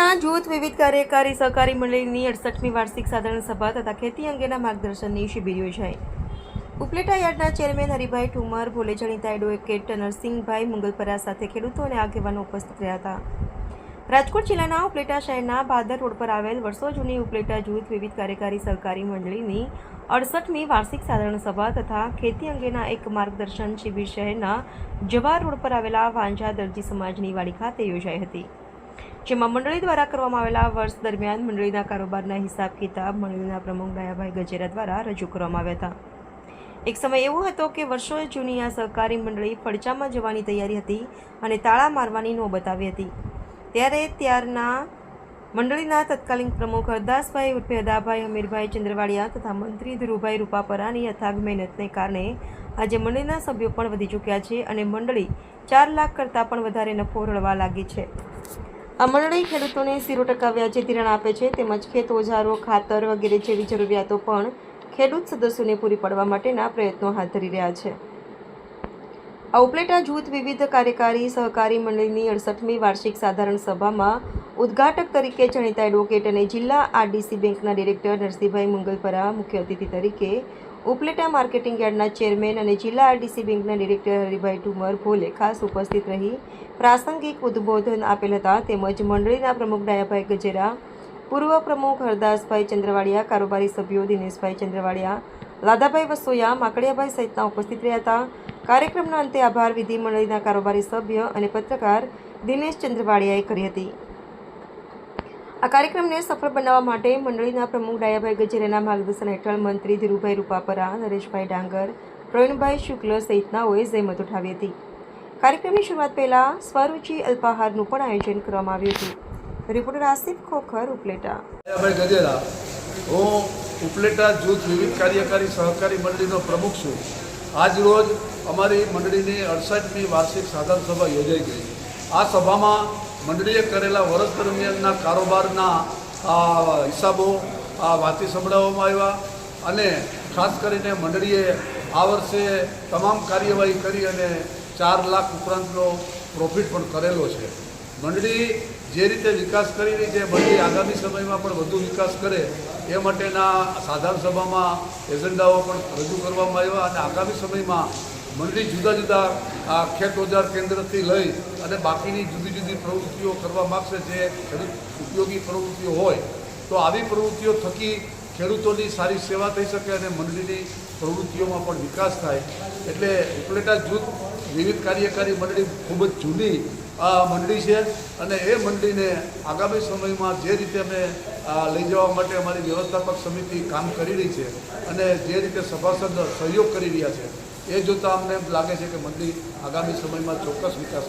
ઉપલેટા જૂથ વિવિધ કાર્યકારી સહકારી મંડળીની 68મી વાર્ષિક સાધારણ સભા તથા ખેતી અંગેના માર્ગદર્શનની શિબિર યોજાઈ। ઉપલેટા યાર્ડના ચેરમેન હરિભાઈ ઠુમર, ભોલે જાણીતા એડવોકેટ નરસિંહભાઈ મુંગલપરા સાથે ખેડૂતો અને આગેવાનો ઉપસ્થિત રહ્યા હતા। રાજકોટ જિલ્લાના ઉપલેટા શહેરના ભાદર રોડ પર આવેલ વર્ષો જૂની ઉપલેટા જૂથ વિવિધ કાર્યકારી સહકારી મંડળીની 68મી વાર્ષિક સાધારણ સભા તથા ખેતી અંગેના એક માર્ગદર્શન શિબિર શહેરના જવાહર રોડ પર આવેલા વાંઝા દરજી સમાજની વાડી ખાતે યોજાઈ હતી, જેમાં મંડળી દ્વારા કરવામાં આવેલા વર્ષ દરમિયાન મંડળીના કારોબારના હિસાબ કિતાબ મંડળીના પ્રમુખ ડાયાભાઈ ગજેરા દ્વારા રજૂ કરવામાં આવ્યા હતા। એક સમય એવો હતો કે વર્ષો જૂની આ સહકારી મંડળી ફડચામાં જવાની તૈયારી હતી અને તાળા મારવાની નોબત આવી હતી, ત્યારે ત્યારના મંડળીના તત્કાલીન પ્રમુખ હરદાસભાઈ ઉર્ફે હદાભાઈ હમીરભાઈ ચંદ્રવાડિયા તથા મંત્રી ધીરુભાઈ રૂપાપરાની અથાગ મહેનતને કારણે આજે મંડળીના સભ્યો પણ વધી ચૂક્યા છે અને મંડળી 4 લાખ કરતાં પણ વધારે નફો રળવા લાગી છે। આ મંડળી ખેડૂતોને 0% વ્યાજે ધિરાણ આપે છે, તેમજ ખેત ઓજારો, ખાતર વગેરે જેવી જરૂરિયાતો પણ ખેડૂત સદસ્યોને પૂરી પાડવા માટેના પ્રયત્નો હાથ ધરી રહ્યા છે। આ ઉપલેટા જૂથ વિવિધ કાર્યકારી સહકારી મંડળીની 68મી વાર્ષિક સાધારણ સભામાં ઉદ્ઘાટક તરીકે જાણીતા એડવોકેટ અને જિલ્લા આરડીસી બેંકના ડિરેક્ટર નરસિંહભાઈ મુંગલપરા, મુખ્ય અતિથિ તરીકે ઉપલેટા માર્કેટિંગ યાર્ડના ચેરમેન અને જિલ્લા આરડીસી બેંકના ડિરેક્ટર હરિભાઈ ઠુમર ભોલે ખાસ ઉપસ્થિત રહી પ્રાસંગિક ઉદ્બોધન આપેલ હતા, તેમજ મંડળીના પ્રમુખ ડાયાભાઈ ગજેરા, પૂર્વ પ્રમુખ હરદાસભાઈ ચંદ્રવાડિયા, કારોબારી સભ્યો દિનેશભાઈ ચંદ્રવાડિયા, લાદાભાઈ વસોયા, માકડિયાભાઈ સહિતના ઉપસ્થિત રહ્યા હતા। કાર્યક્રમના અંતે આભાર વિધિ મંડળીના કારોબારી સભ્ય અને પત્રકાર દિનેશ ચંદ્રવાડિયાએ કરી હતી। આ કાર્યક્રમને સફળ બનાવવા માટે મંડળીના પ્રમુખ ડાયાભાઈ ગજેરાના માર્ગદર્શન હેઠળ મંત્રી ધીરુભાઈ રૂપાપરા, નરેશભાઈ ડાંગર, પ્રવીણભાઈ શુક્લ સહિતનાઓએ જહેમત ઉઠાવી હતી। કાર્યક્રમની શરૂઆત પહેલા સ્વરૂચિ અલ્પાહારનું પણ આયોજન કરવામાં આવ્યું હતું। રિપોર્ટર આસિફ ખોખર, ઉપલેટા। ડાયાભાઈ ગજેરા, હું ઉપલેટા જૂથ વિવિધ કાર્યકારી સહકારી મંડળીનો પ્રમુખ છું। આજ રોજ અમારી મંડળીની 68મી વાર્ષિક સાધારણ સભા યોજાઈ ગઈ। આ સભામાં મંડળીએ કરેલા વર્ષ દરમિયાનના કારોબારના હિસાબો વાંચી સંભળાવવામાં આવ્યા અને ખાસ કરીને મંડળીએ આ વર્ષે તમામ કાર્યવાહી કરી અને 4 લાખ ઉપરાંતનો પ્રોફિટ પણ કરેલો છે। મંડળી જે રીતે વિકાસ કરી રહી છે, મંડળી આગામી સમયમાં પણ વધુ વિકાસ કરે એ માટેના સાધારણ સભામાં એજન્ડાઓ પણ રજૂ કરવામાં આવ્યા અને આગામી સમયમાં મંડળી જુદા જુદા ખેત ઓજાર કેન્દ્રથી લઈ અને બાકીની જુદી જુદી પ્રવૃત્તિઓ કરવા માગશે, જે ખેડૂત ઉપયોગી પ્રવૃત્તિઓ હોય તો આવી પ્રવૃત્તિઓ થકી ખેડૂતોની સારી સેવા થઈ શકે અને મંડળીની પ્રવૃત્તિઓમાં પણ વિકાસ થાય। એટલે ઉપલેટા જૂથ વિવિધ કાર્યકારી મંડળી ખૂબ જ જૂની મંડળી છે અને એ મંડળીને આગામી સમયમાં જે રીતે અમે લઈ જવા માટે અમારી વ્યવસ્થાપક સમિતિ કામ કરી રહી છે અને જે રીતે સભાસદ સહયોગ કરી રહ્યા છે, એ જોતાં અમને લાગે છે કે મંડળી આગામી સમયમાં ચોક્કસ વિકાસ